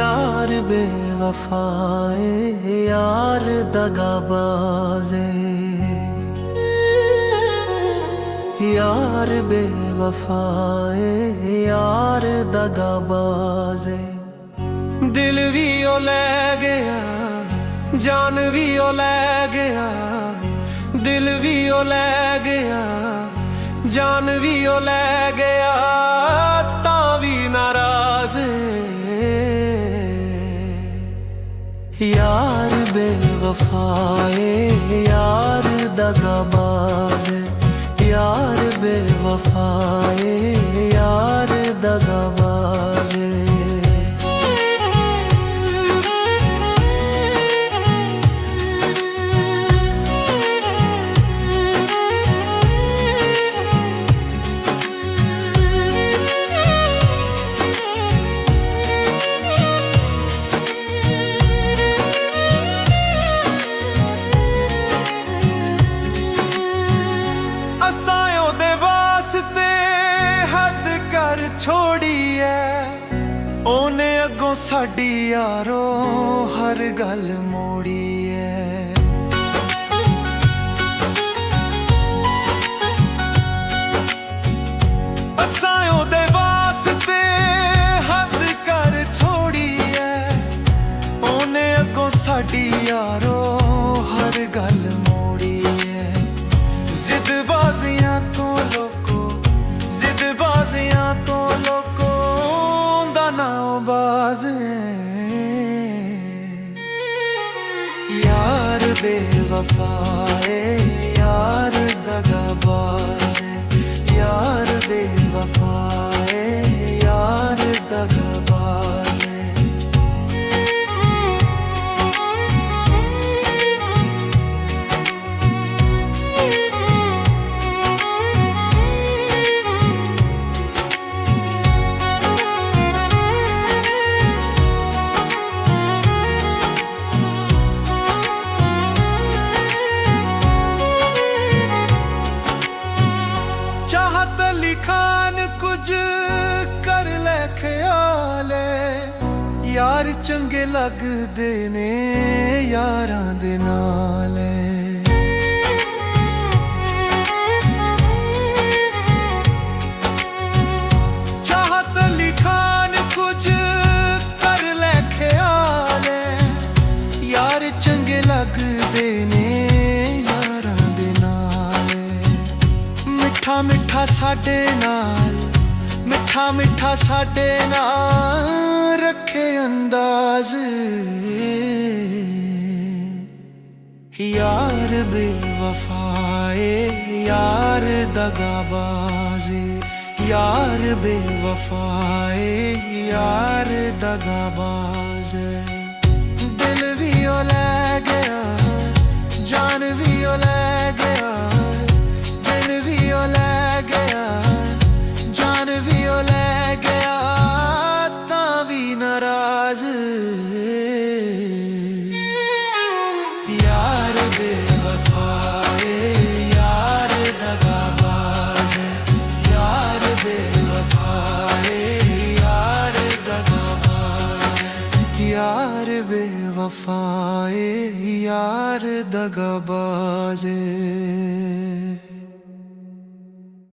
यार बेवफाए, यार दगाबाज़े, यार बेवफाए, यार दगाबाज़े। दिल भी ओ लै गया, जान भी ओ लै गया, दिल भी ओ लै गया, जान भी ओ लै गया, तां भी नाराज़। यार बेवफाए, यार दगाबाज़े, यार बेवफाए, यार दगाबाज़े। छोड़ी है ओने अगों साडी यारो हर गल मोड़ी है। असां ओदे वास्ते हद कर छोड़ी है, ओने अगों साडी यारो हर गल मोड़ी है। जिदबाजियां तो लोको, जिदबाजियां तो लोको दा नाम बाज़। यार बेवफाए, यार दगाबाज़, यार बेवफाए, यार दगाबाज़। चाहत अली खान कुछ कर ले ख्याले, यार चंगे लगदे ने यारां दे नाले। चाहत अली खान कुछ कर ले ख्याले, यार चंगे लगदे ने यारां दे नाले। मिठा मिठा साडे नाल, मिठा मिठा साडे नाल रखे अंदाज। यार बेवफाए, यार दगाबाज़े, यार बेवफाए, यार दगाबाज़े। दिल भी ओ लै गया, जान भी ओ लै गया, दिल भी ओ लै गया, जान भी ओ लै गया, तां भी नाराज़। यार बेवफाए, यार दगाबाज़, यार बेवफाए, यार दगाबाज़, यार बेवफाए, यार दगाबाज़।